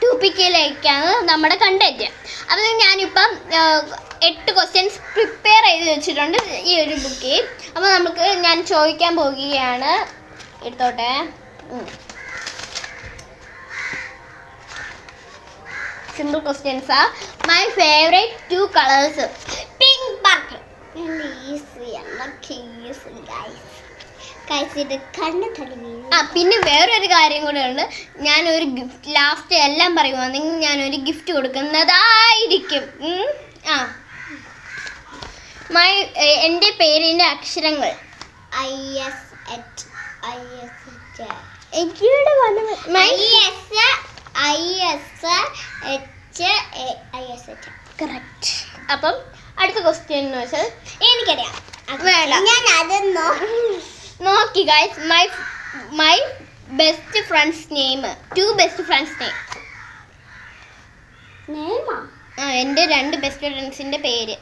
ടോപ്പിക്കിലേക്കാണ് നമ്മുടെ കണ്ടന്റ്. അപ്പോൾ ഞാനിപ്പം 8 ക്വസ്റ്റ്യൻസ് പ്രിപ്പയർ ചെയ്ത് വെച്ചിട്ടുണ്ട് ഈ ഒരു ബുക്കിൽ. അപ്പോൾ ഞാൻ ചോദിക്കാൻ പോകുകയാണ്. എടുത്തോട്ടെ. Simple questions are my favorite 2 colors. Pink purple. Easy and easy guys. പിന്നെ വേറൊരു കാര്യം കൂടെ ഉണ്ട്. ഞാനൊരു ഗിഫ്റ്റ് ലാസ്റ്റ് എല്ലാം പറയുവാണെങ്കിൽ ഞാനൊരു ഗിഫ്റ്റ് കൊടുക്കുന്നതായിരിക്കും. എൻ്റെ പേരിൻ്റെ അക്ഷരങ്ങൾ കറക്റ്റ്. അപ്പം അടുത്ത ക്വസ്റ്റ്യൻ എന്ന് വെച്ചാൽ എനിക്കറിയാം. നോക്കി guys, my best friends name. 2 best friends name. എൻ്റെ 2 ബെസ്റ്റ് ഫ്രണ്ട്സിൻ്റെ പേര്.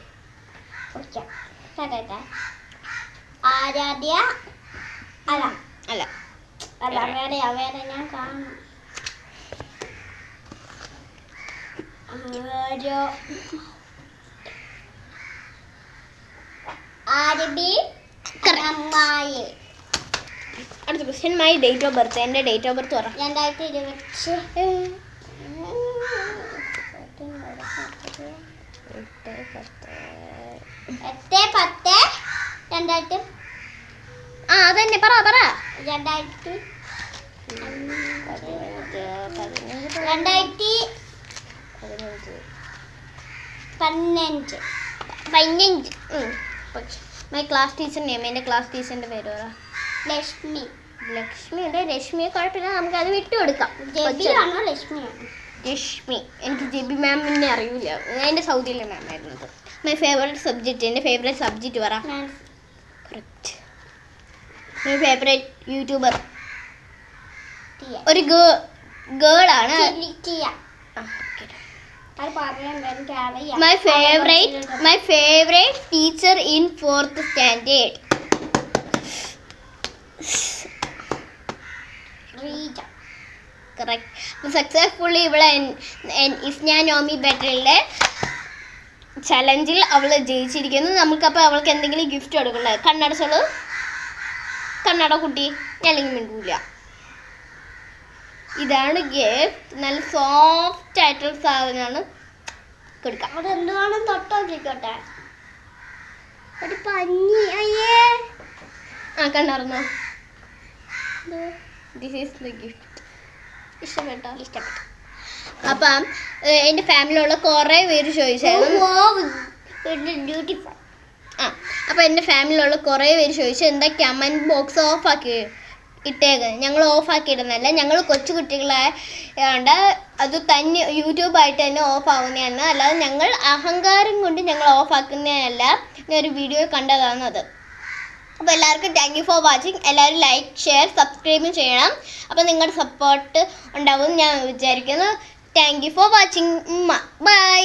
ആരാധ്യ അല്ല വേറെ ഞാൻ കാണും. അടുത്ത question my date of birth. എൻ്റെ ഡേറ്റ് ഓഫ് ബർത്ത് പറ. 2010. അതന്നെ പറ. 2015. My class teacher name. എൻ്റെ ക്ലാസ് ടീച്ചറിൻ്റെ പേര് പറ. ലക്ഷ്മി. അല്ലേ? രശ്മിയെ കുഴപ്പമില്ല, നമുക്കത് വിട്ടുകൊടുക്കാം. രശ്മി. എനിക്ക് ജെബി മാമിനെ അറിയില്ല, എൻ്റെ സൗദിയിലെ മാമായിരുന്നത്. My favourite subject. എൻ്റെ ഫേവറേറ്റ് സബ്ജക്റ്റ് പറ. കറക്റ്റ്. മൈ ഫേവറേറ്റ് യൂട്യൂബർ ഒരു ഗേൾ ആണ്. My favourite teacher in 4th standard. Correct. Successfully ഇവിടെ ഇസ്നാ നോമി ബാറ്ററിലെ ചലഞ്ചിൽ അവൾ ജയിച്ചിരിക്കുന്നു. നമുക്കപ്പോൾ അവൾക്ക് എന്തെങ്കിലും ഗിഫ്റ്റ് കൊടുക്കണ്ടേ? കണ്ണട കുട്ടി. അല്ലെങ്കിൽ മിണ്ടൂല. ഇതാണ് ഗിഫ്റ്റ്. നല്ല സോഫ്റ്റ് ആയിട്ടുള്ള സാധനമാണ്. കൊടുക്കാം. അവിടെ എന്തുവാണ് തൊട്ടോട്ടിരിക്കട്ടെ. ഒരു പഞ്ഞി. അയ്യേ. കണ്ണറന്നോ. This is the gift. ഇഷ്ടപ്പെട്ടു. അപ്പം എൻ്റെ ഫാമിലിയുള്ള കുറേ പേര് ചോദിച്ചായിരുന്നു. അപ്പം എൻ്റെ ഫാമിലിയുള്ള കുറേ പേര് ചോദിച്ചു എന്താ കമൻറ്റ് ബോക്സ് ഓഫാക്കി ഇട്ടേക്ക്. ഞങ്ങൾ ഓഫാക്കി ഇടുന്നതല്ല, ഞങ്ങൾ കൊച്ചു കുട്ടികളായതുകൊണ്ട് അത് തന്നെ യൂട്യൂബായിട്ട് തന്നെ ഓഫാവുന്നതാണ്. അല്ലാതെ ഞങ്ങൾ അഹങ്കാരം കൊണ്ട് ഞങ്ങൾ ഓഫാക്കുന്നതല്ല. ഞാൻ ഒരു വീഡിയോ കണ്ടതാണത്. അപ്പോൾ എല്ലാവർക്കും താങ്ക് യു ഫോർ വാച്ചിങ്. എല്ലാവരും ലൈക്ക്, ഷെയർ, സബ്സ്ക്രൈബും ചെയ്യണം. അപ്പോൾ നിങ്ങളുടെ സപ്പോർട്ട് ഉണ്ടാവുമെന്ന് ഞാൻ വിചാരിക്കുന്നു. Thank you for watching. By.